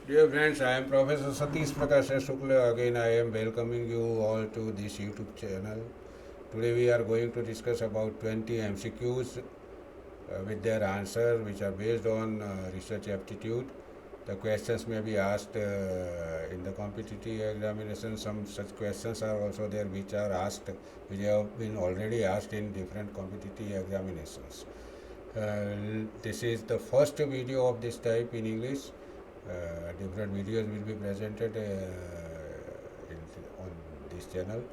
Dear friends, I am Professor Satish Prakash Shukla. Again, I am welcoming you all to this YouTube channel. Today, we are going to discuss about 20 MCQs with their answer, which are based on research aptitude. The questions may be asked in the competitive examination. Some such questions are also there, which are asked, which have been already asked in different competitive examinations. This is the first video of this type in English. Different videos will be presented on this channel.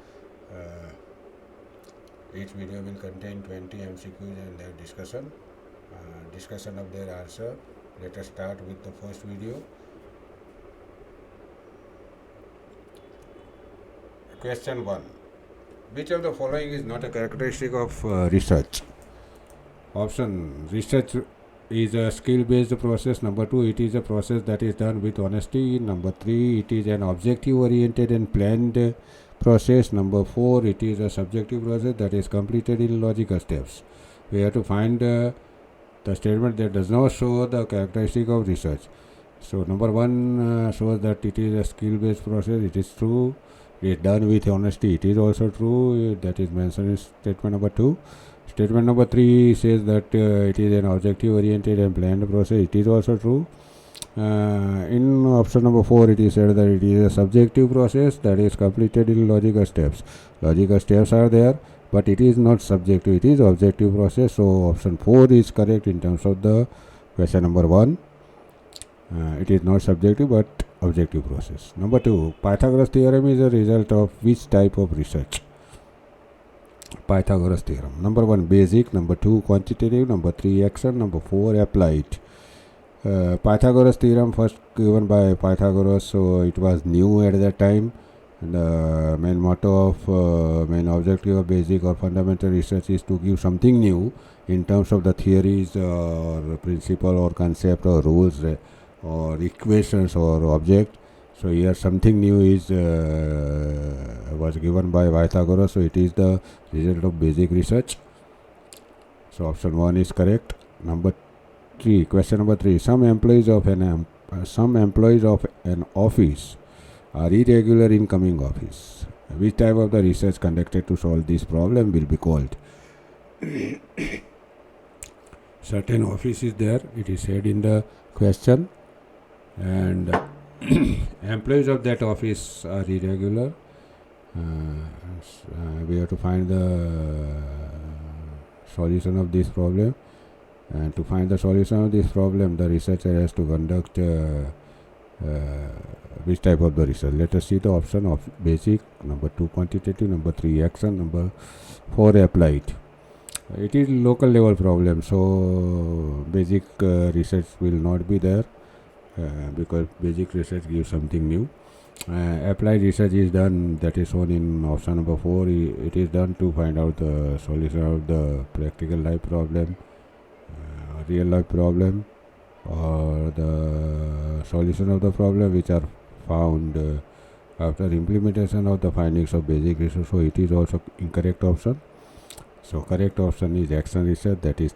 Each video will contain 20 MCQs and their discussion of their answer. Let us start with the first video. Question 1. Which of the following is not a characteristic of research? Option: research is a skill-based process. Number 2, it is a process that is done with honesty. Number 3, it is an objective-oriented and planned process. Number 4, it is a subjective process that is completed in logical steps. We have to find the statement that does not show the characteristic of research. So number 1 shows that it is a skill-based process. It is true. It is done with honesty. It is also true. That is mentioned in statement number 2. Statement number 3 says that it is an objective-oriented and planned process. It is also true. In option number 4, it is said that it is a subjective process that is completed in logical steps. Logical steps are there, but it is not subjective. It is objective process. So option 4 is correct in terms of the question number 1. It is not subjective but objective process. Number 2, Pythagoras theorem is a result of which type of research? Pythagoras theorem. Number 1, basic. Number 2, quantitative. Number 3, action. Number 4, applied. Pythagoras theorem first given by Pythagoras, so it was new at that time. The main motto of main objective of basic or fundamental research is to give something new in terms of the theories or principle or concept or rules or equations or object. So here something new is was given by Pythagoras, so it is the result of basic research. So option 1 is correct. Number 3, question number 3. Some employees of an office are irregular in coming office. Which type of the research conducted to solve this problem will be called? Certain office is there, it is said in the question, and employees of that office are irregular. We have to find the solution of this problem, and to find the solution of this problem, the researcher has to conduct which type of the research. Let us see the option of basic, number 2 quantitative, number 3 action, number 4 applied. It is local level problem, so basic research will not be there because basic research gives something new. Applied research is done, that is shown in option number 4. It is done to find out the solution of the practical life problem, real life problem, or the solution of the problem which are found after implementation of the findings of basic research. So it is also incorrect option. So correct option is action research, that is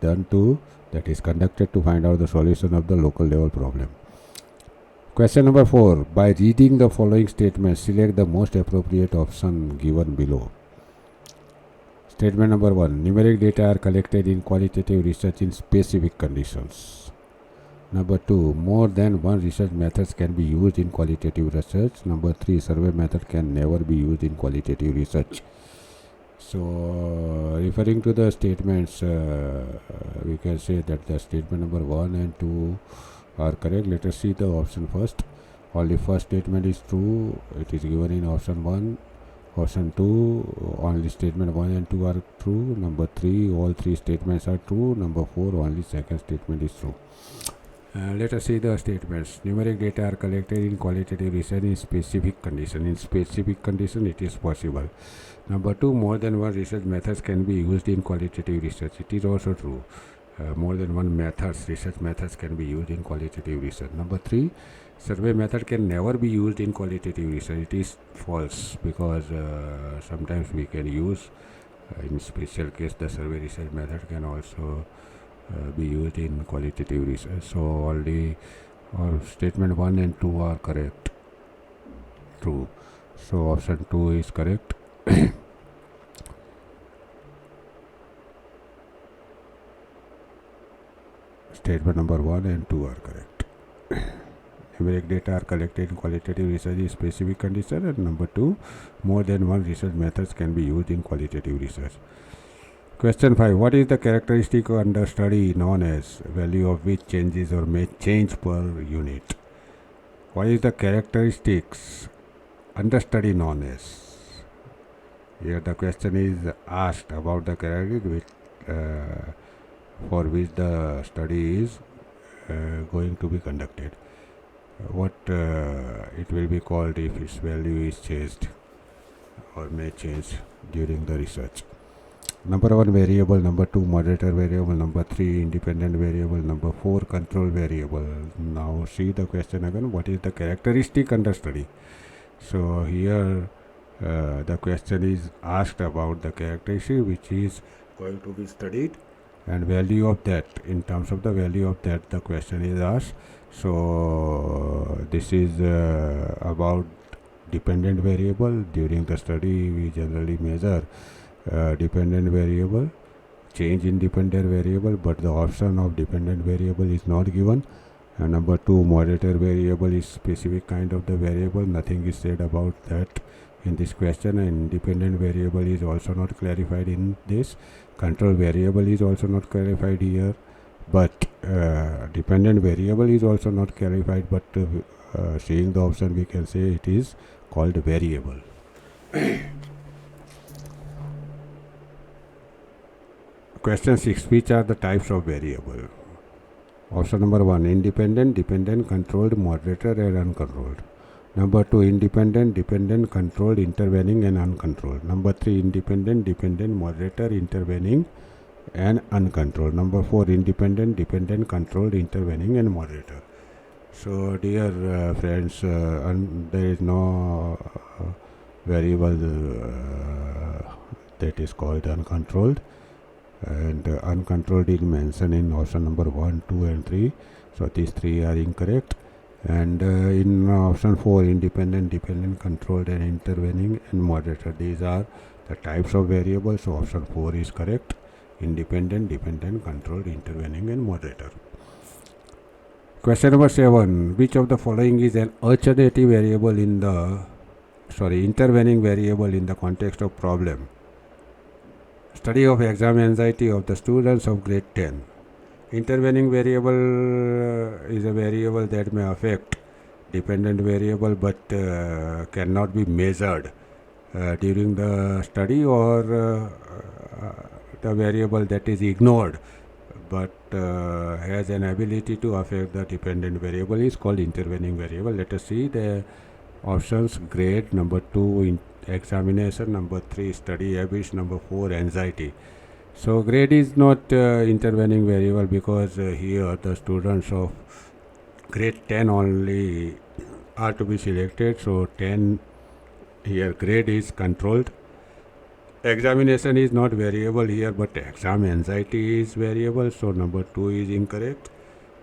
conducted to find out the solution of the local level problem. Question number 4. By reading the following statements, select the most appropriate option given below. Statement number 1. Numeric data are collected in qualitative research in specific conditions. Number 2. More than one research methods can be used in qualitative research. Number 3. Survey method can never be used in qualitative research. So, referring to the statements, we can say that the statement number 1 and 2 are correct. Let us see the option first. Only first statement is true. It is given in option 1. Option 2, only statement 1 and 2 are true. Number 3, all 3 statements are true. Number 4, only second statement is true. Let us see the statements. Numeric data are collected in qualitative research in specific condition. In specific condition, it is possible. Number 2, more than one research methods can be used in qualitative research. It is also true. More than one research methods can be used in qualitative research. Number 3, survey method can never be used in qualitative research. It is false, because sometimes we can use, in special case, the survey research method can also be used in qualitative research. So only or statement 1 and 2 are correct. True. So option 2 is correct. Statement number 1 and 2 are correct. Numeric data are collected in qualitative research in specific condition, and number 2, more than one research methods can be used in qualitative research. Question 5. What is the characteristic under study known as value of which changes or may change per unit? What is the characteristics under study known as? Here the question is asked about the characteristic for which the study is going to be conducted. What it will be called if its value is changed or may change during the research. Number 1 variable, number 2 moderator variable, number 3 independent variable, number 4 control variable. Now see the question again, what is the characteristic under study? So here the question is asked about the characteristic which is going to be studied, and value of that. In terms of the value of that, the question is asked. So this is about dependent variable. During the study we generally measure dependent variable, change in dependent variable, but the option of dependent variable is not given. And number 2 moderator variable is specific kind of the variable, nothing is said about that in this question, and independent variable is also not clarified in this. Control variable is also not clarified here, but dependent variable is also not clarified, but seeing the option we can say it is called variable. Question 6. Which are the types of variable? Option number 1 independent, dependent, controlled, moderator and uncontrolled. Number 2 independent, dependent, controlled, intervening and uncontrolled. Number 3 independent, dependent, moderator, intervening and uncontrolled. Number 4 independent, dependent, controlled, intervening and moderator. So dear friends, there is no variable that is called uncontrolled, and uncontrolled is mentioned in option number 1, 2 and 3. So these 3 are incorrect. And in option 4 independent, dependent, controlled and intervening and moderator, these are the types of variables. So option 4 is correct: independent, dependent, controlled, intervening and moderator. Question number 7. Which of the following is an alternative variable in the intervening variable in the context of problem? Study of exam anxiety of the students of grade 10. Intervening variable is a variable that may affect dependent variable but cannot be measured during the study, or the variable that is ignored but has an ability to affect the dependent variable is called intervening variable. Let us see the options: grade, number 2 examination, number 3 study habits, number 4 anxiety. So grade is not intervening variable because here the students of grade 10 only are to be selected. So 10 here, grade is controlled. Examination is not variable here, but exam anxiety is variable. So number 2 is incorrect.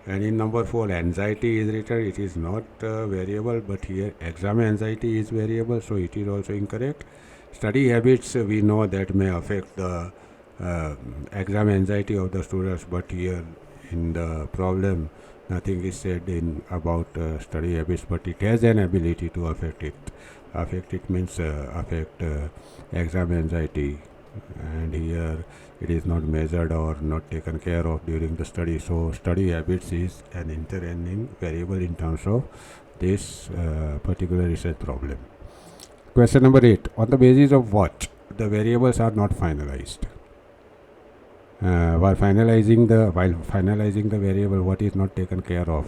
And in number 4 anxiety is written, it is not variable, but here exam anxiety is variable, so it is also incorrect. Study habits we know that may affect the exam anxiety of the students, but here in the problem nothing is said about study habits, but it has an ability to affect it. Affect it means affect exam anxiety, and here it is not measured or not taken care of during the study. So study habits is an intervening variable in terms of this particular research problem. Question number 8. On the basis of what the variables are not finalized? While finalizing the variable, what is not taken care of?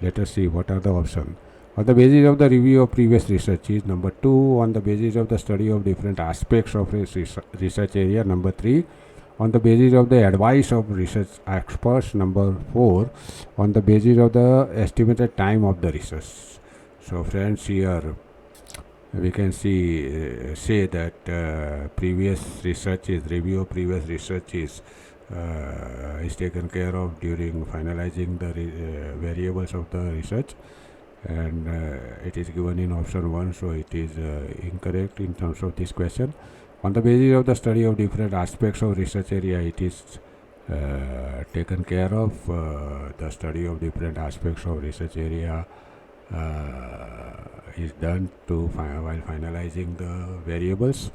Let us see what are the options. On the basis of the review of previous research is number 2. On the basis of the study of different aspects of research area, number 3. On the basis of the advice of research experts, number 4. On the basis of the estimated time of the research. So friends, here we can say that previous research is review of previous research is is taken care of during finalizing the variables of the research, and it is given in option 1, so it is incorrect in terms of this question. On the basis of the study of different aspects of research area, it is taken care of. The study of different aspects of research area is done while finalizing the variables.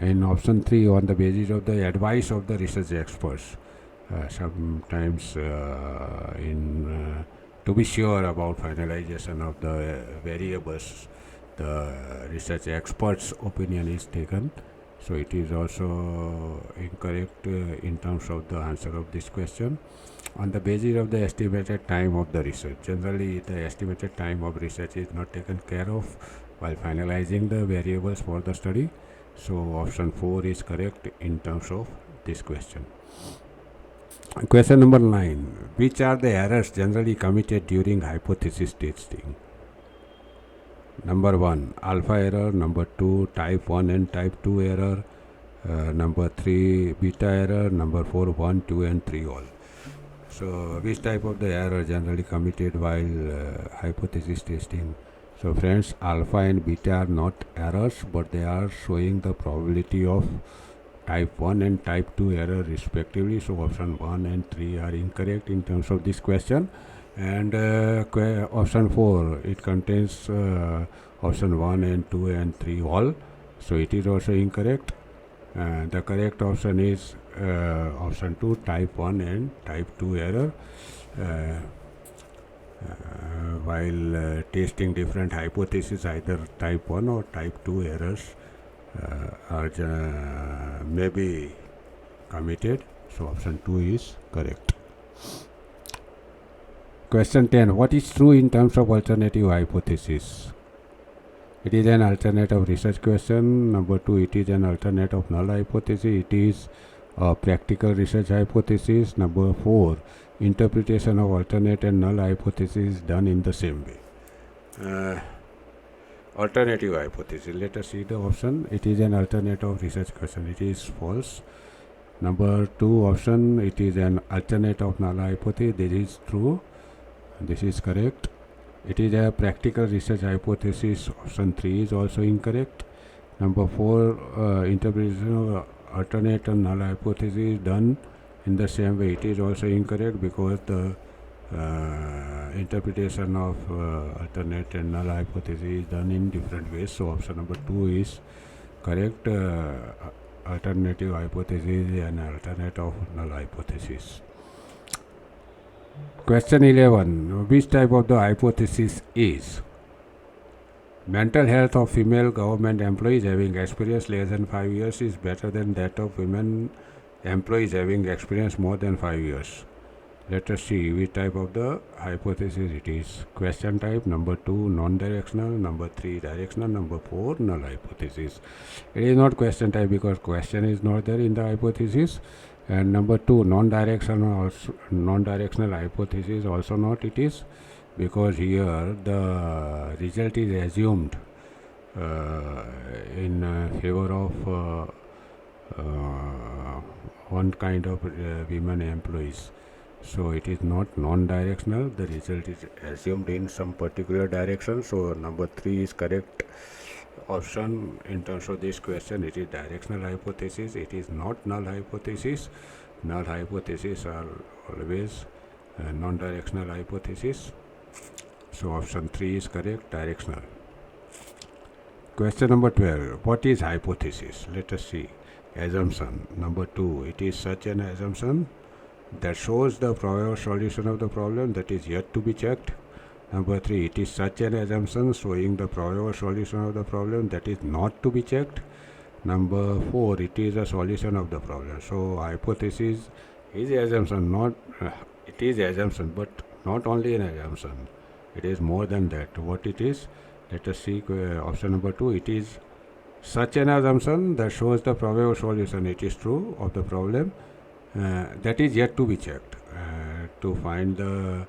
In option 3, on the basis of the advice of the research experts, sometimes to be sure about finalization of the variables, the research experts' opinion is taken. So it is also incorrect in terms of the answer of this question. On the basis of the estimated time of the research, generally the estimated time of research is not taken care of while finalizing the variables for the study. So option 4 is correct in terms of this question. Question number 9. Which are the errors generally committed during hypothesis testing? Number 1, alpha error. Number 2, type 1 and type 2 error. Number 3, beta error. Number 4, 1, 2 and 3 all. So which type of the error generally committed while hypothesis testing? So friends, alpha and beta are not errors, but they are showing the probability of type 1 and type 2 error respectively. So option 1 and 3 are incorrect in terms of this question. And option 4, it contains option 1 and 2 and 3 all. So it is also incorrect. The correct option is option 2, type 1 and type 2 error. While testing different hypotheses, either type 1 or type 2 errors may be committed. So option 2 is correct. Question 10. What is true in terms of alternative hypothesis? It is an alternative research question. Number 2, it is an alternative null hypothesis. It is a practical research hypothesis. Number 4, interpretation of alternate and null hypothesis is done in the same way. Alternative hypothesis. Let us see the option. It is an alternative research question. It is false. Number 2 option, it is an alternative null hypothesis. This is true. This is correct. It is a practical research hypothesis. Option 3 is also incorrect. Number 4, interpretation of alternate and null hypothesis is done in the same way. It is also incorrect because the interpretation of alternate and null hypothesis is done in different ways. So option number 2 is correct. Alternative hypothesis is an alternative null hypothesis. Question 11. Which type of the hypothesis is? Mental health of female government employees having experience less than 5 years is better than that of women employees having experience more than 5 years. Let us see which type of the hypothesis it is. Question type. Number 2, non-directional. Number 3, directional. Number 4, null hypothesis. It is not question type because question is not there in the hypothesis. And number 2, non-directional hypothesis also not it is, because here the result is assumed in favor of one kind of women employees. So it is not non-directional. The result is assumed in some particular direction. So number 3 is correct option in terms of this question. It is directional hypothesis. It is not null hypothesis. Null hypothesis are always non-directional hypothesis. So option 3 is correct, directional. Question number 12. What is hypothesis? Let us see. Assumption. Number 2. It is such an assumption that shows the probable solution of the problem that is yet to be checked. Number 3, it is such an assumption showing the probable solution of the problem that is not to be checked. Number 4, it is a solution of the problem. So hypothesis is assumption, it is assumption, but not only an assumption. It is more than that. What it is? Let us see option number 2. It is such an assumption that shows the probable solution. It is true of the problem that is yet to be checked. To find the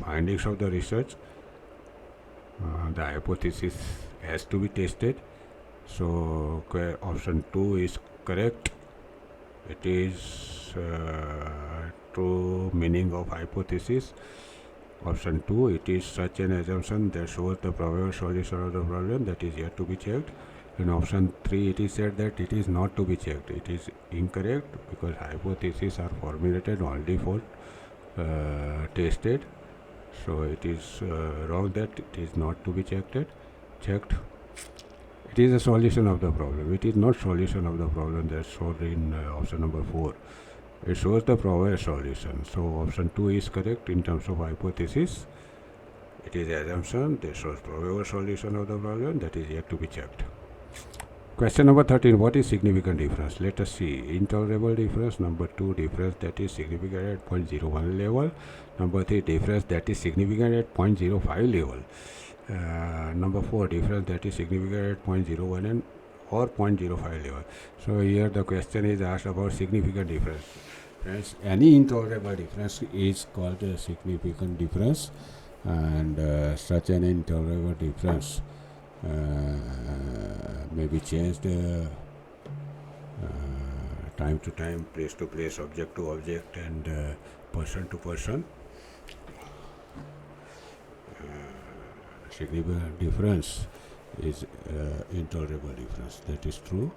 findings of the research, the hypothesis has to be tested. So option 2 is correct. It is true meaning of hypothesis. Option 2, it is such an assumption that shows the probable solution of the problem, that is yet to be checked. In option 3, it is said that it is not to be checked. It is incorrect because hypotheses are formulated only for tested. So it is wrong that it is not to be checked. It is a solution of the problem. It is not solution of the problem that's shown in option number 4. It shows the probable solution. So option 2 is correct in terms of hypothesis. It is assumption that shows probable solution of the problem, that is yet to be checked. Question number 13. What is significant difference? Let us see. Intolerable difference. Number 2, difference that is significant at 0.01 level. Number 3, difference that is significant at 0.05 level. Number 4, difference that is significant at 0.01 or 0.05 level. So here the question is asked about significant difference. Friends, any intolerable difference is called a significant difference, and such an intolerable difference may be changed time to time, place to place, object to object, and person to person. Significant difference is intolerable difference. That is true.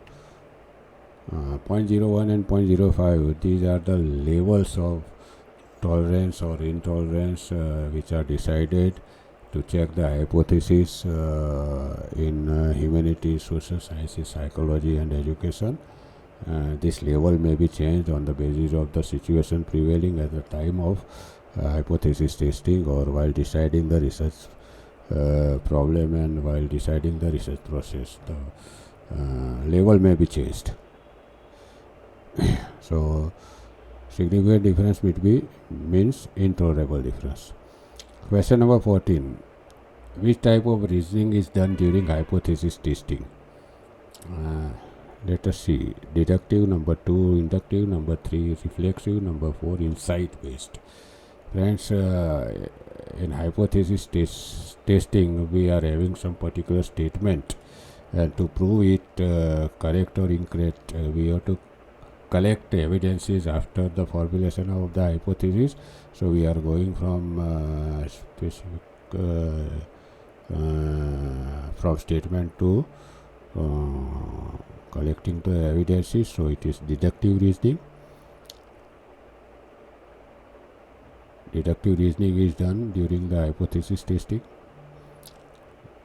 0.01 and 0.05, these are the levels of tolerance or intolerance which are decided to check the hypothesis in humanities, social sciences, psychology, and education. This level may be changed on the basis of the situation prevailing at the time of hypothesis testing, or while deciding the research problem and while deciding the research process. The level may be changed. So significant difference means intolerable difference. Question number 14. Which type of reasoning is done during hypothesis testing? Let us see. Deductive. Number 2, inductive. Number 3, reflexive. Number 4, insight based. Friends, in hypothesis testing, we are having some particular statement, and to prove it correct or incorrect, we have to collect evidences after the formulation of the hypothesis. So we are going from specific from statement to collecting the evidences. So it is deductive reasoning. Deductive reasoning is done during the hypothesis testing.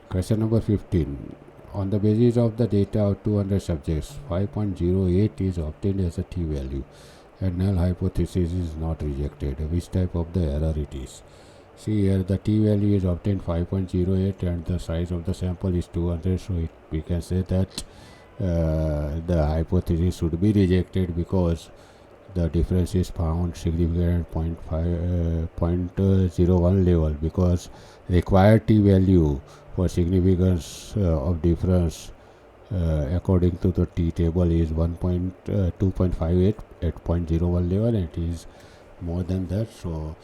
Question number 15. On the basis of the data of 200 subjects, 5.08 is obtained as a t-value, and null hypothesis is not rejected. Which type of the error it is? See here, the t-value is obtained 5.08 and the size of the sample is 200, so we can say that the hypothesis should be rejected because the difference is found significant at 0.01 level, because required t-value for significance of difference according to the t table is 2.58 at 0.01 level, and it is more than that. So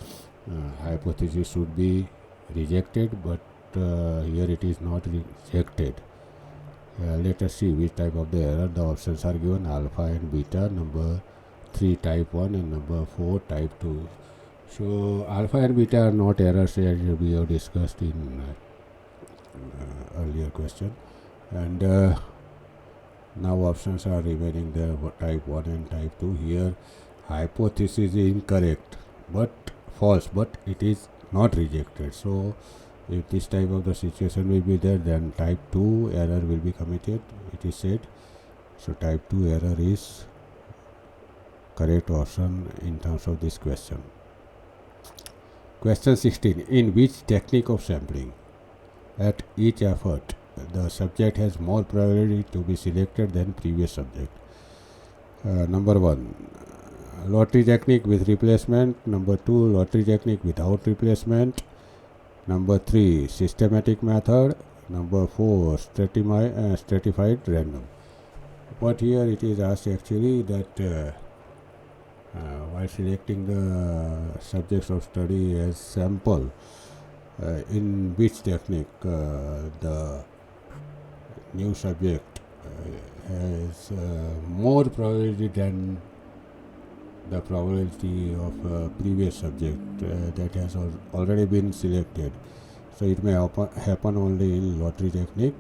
hypothesis should be rejected, but here it is not rejected. Let us see which type of the error. The options are given: alpha and beta. Number 3 type 1 and number 4 type 2. So alpha and beta are not errors as we have discussed in earlier question, and now options are remaining there, type 1 and type 2. Here hypothesis is incorrect but false, but it is not rejected. So if this type of the situation will be there, then type 2 error will be committed, it is said. So type 2 error is correct option in terms of this question. Question 16. In which technique of sampling, at each effort, the subject has more probability to be selected than previous subject? Number 1, lottery technique with replacement. Number 2, lottery technique without replacement. Number 3, systematic method. Number 4, stratified random. But here it is asked actually that while selecting the subjects of study as sample, in which technique the new subject has more probability than the probability of a previous subject that has already been selected. So it may happen only in lottery technique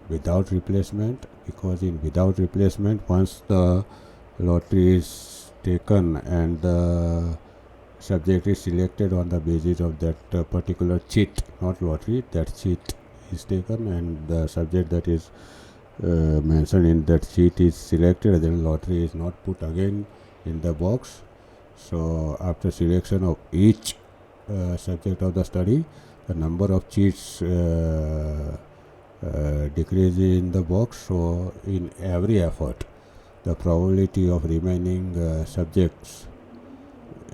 without replacement, because in without replacement, once the lottery is taken and the subject is selected on the basis of that particular cheat, not lottery, that cheat is taken and the subject that is mentioned in that sheet is selected, then lottery is not put again in the box. So after selection of each subject of the study, the number of cheats decreases in the box. So in every effort, the probability of remaining subjects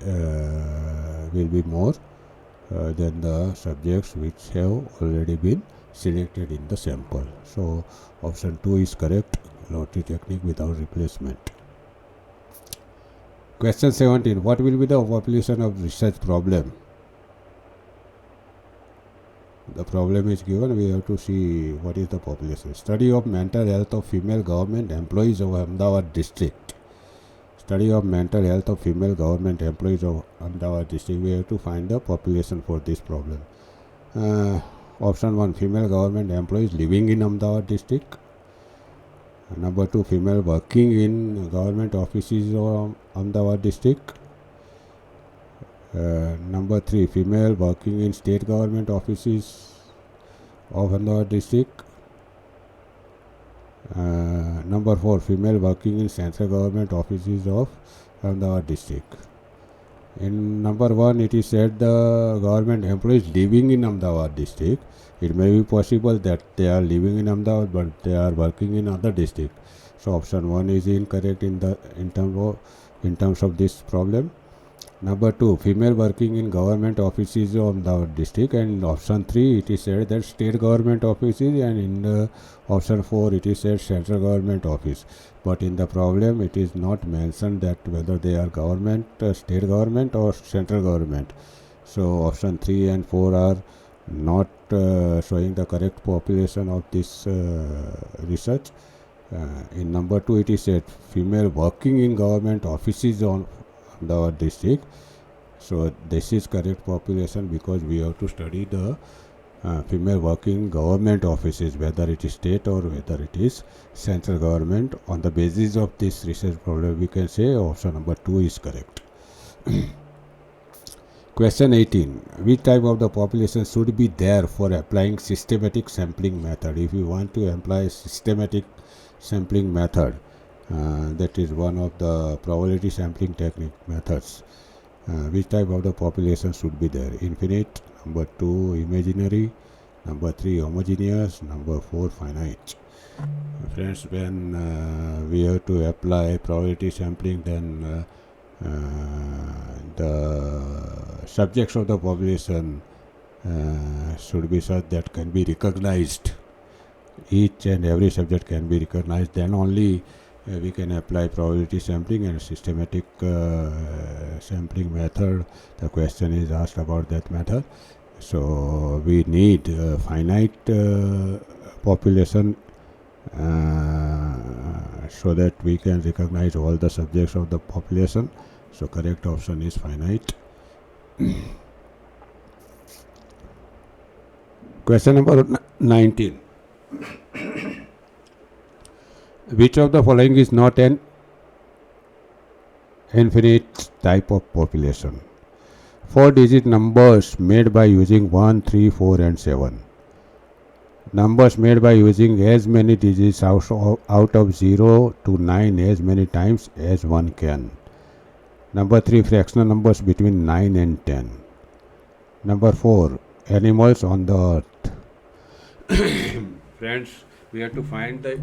will be more than the subjects which have already been selected in the sample. So option 2 is correct, lottery technique without replacement. Question 17. What will be the population of research problem? The problem is given, we have to see what is the population. Study of mental health of female government employees of Ahmedabad district. Study of mental health of female government employees of Ahmedabad district. We have to find the population for this problem. Option 1, female government employees living in Ahmedabad district. Number 2, female working in government offices of Ahmedabad district. Number 3, female working in state government offices of Ahmedabad district. Number 4, female working in central government offices of Ahmedabad district. In number 1, it is said the government employees living in Ahmedabad district. It may be possible that they are living in Ahmedabad but they are working in other district. So option 1 is incorrect in terms of this problem. Number 2, female working in government offices of Ahmedabad district, and in option 3 it is said that state government offices, and in option 4 it is said central government office. But in the problem it is not mentioned that whether they are government, state government or central government. So option 3 and 4 are not showing the correct population of this research. In number 2 it is said female working in government offices on the district. So this is correct population because we have to study the female working government offices, whether it is state or whether it is central government. On the basis of this research problem, we can say option number 2 is correct. Question 18. Which type of the population should be there for applying systematic sampling method? If you want to apply systematic sampling method, that is one of the probability sampling technique methods. Which type of the population should be there? Infinite. Number 2, imaginary. Number 3, homogeneous. Number 4, finite. Friends, when we have to apply probability sampling, then the subjects of the population should be such that can be recognized. Each and every subject can be recognized. Then only we can apply probability sampling and systematic sampling method. The question is asked about that method. So we need finite population so that we can recognize all the subjects of the population. So correct option is finite. Question number 19. Which of the following is not an infinite type of population? 4-digit numbers made by using 1, 3, 4 and 7. Numbers made by using as many digits out of 0 to 9 as many times as one can. Number 3, fractional numbers between 9 and 10. Number 4, animals on the earth. Friends, we have to find the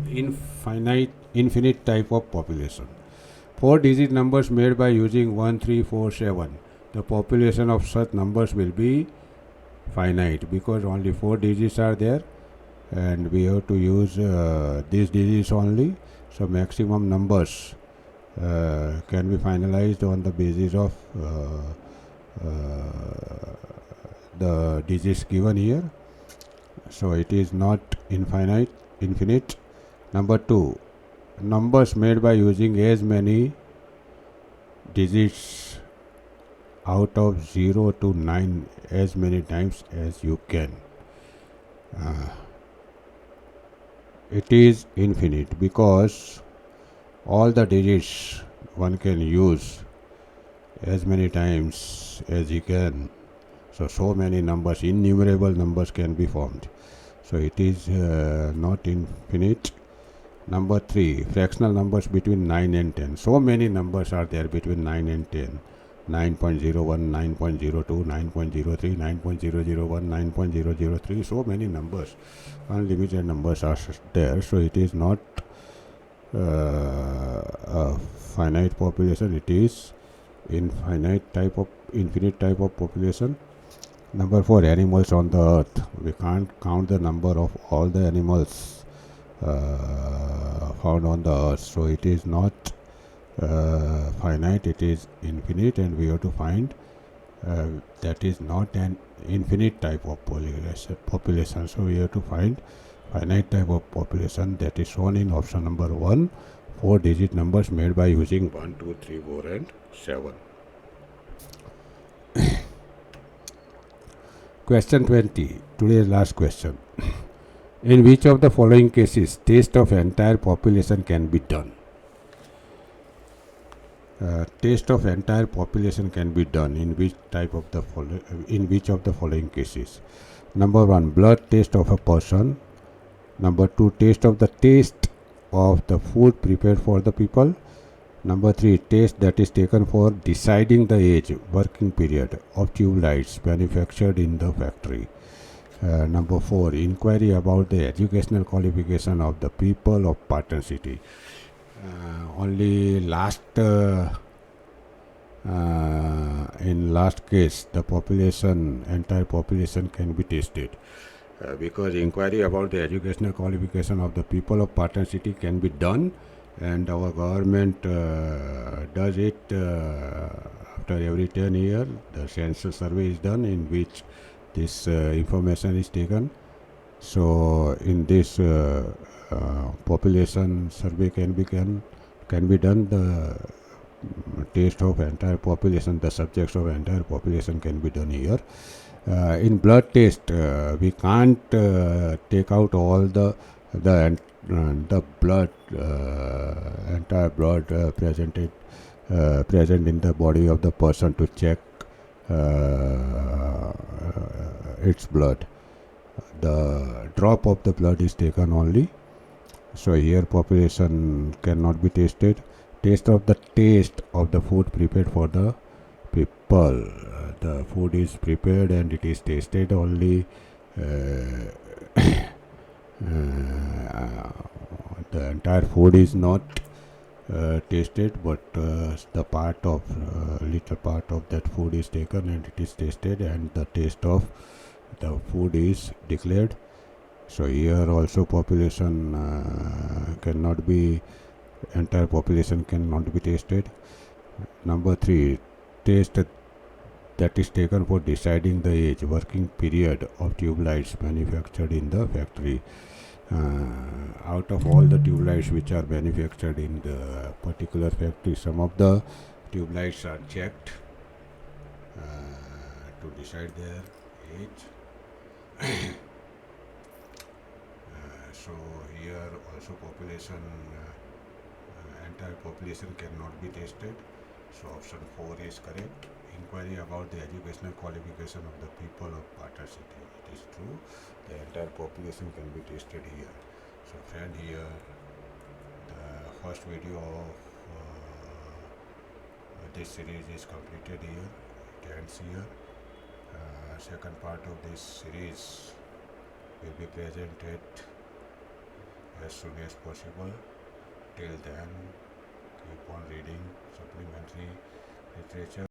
infinite type of population. 4-digit numbers made by using 1, 3, 4, 7. The population of such numbers will be finite because only 4 digits are there and we have to use these digits only. So maximum numbers can be finalized on the basis of the digits given here. So it is not infinite. Number 2, numbers made by using as many digits out of 0 to 9 as many times as you can. It is infinite because all the digits one can use as many times as he can. So many numbers, innumerable numbers can be formed. So it is not infinite. Number 3, fractional numbers between 9 and 10. So many numbers are there between 9 and 10. 9.01, 9.02, 9.03, 9.001, 9.003. So many numbers, unlimited numbers are there. So it is not a finite population. It is infinite type of population. Number 4, animals on the earth. We can't count the number of all the animals found on the earth. So it is not finite, it is infinite, and we have to find that is not an infinite type of population. So we have to find finite type of population, that is shown in option number 1, 4-digit numbers made by using 1, 2, 3, 4 and 7. Question 20, today's last question. In which of the following cases test of entire population can be done? Test of entire population can be done in which of the following cases? Number 1, blood test of a person. Number 2, taste of the food prepared for the people. Number 3, test that is taken for deciding the age, working period of tube lights manufactured in the factory. Number 4, inquiry about the educational qualification of the people of Patan city. Only in last case the entire population can be tested, because inquiry about the educational qualification of the people of Patan city can be done, and our government does it after every 10 years. The census survey is done in which this information is taken. So in this population survey can be done. The test of entire population, the subjects of entire population can be done here. In blood test, we can't take out all the blood, entire blood present in the body of the person to check its blood. The drop of the blood is taken only. So here population cannot be tested. Taste of the food prepared for the people. The food is prepared and it is tasted only. The entire food is not tasted, but the little part of that food is taken and it is tasted, and the taste of the food is declared. So here also entire population cannot be tasted. Number 3, taste that is taken for deciding the age, working period of tube lights manufactured in the factory. Out of all the tube lights which are manufactured in the particular factory, some of the tube lights are checked to decide their age. So here also entire population cannot be tested. So option 4 is correct. Inquiry about the educational qualification of the people of Pata city. It is true. The entire population can be tested here. So friend, here the first video of this series is completed here. It ends here. Second part of this series will be presented as soon as possible. Till then, keep on reading supplementary literature.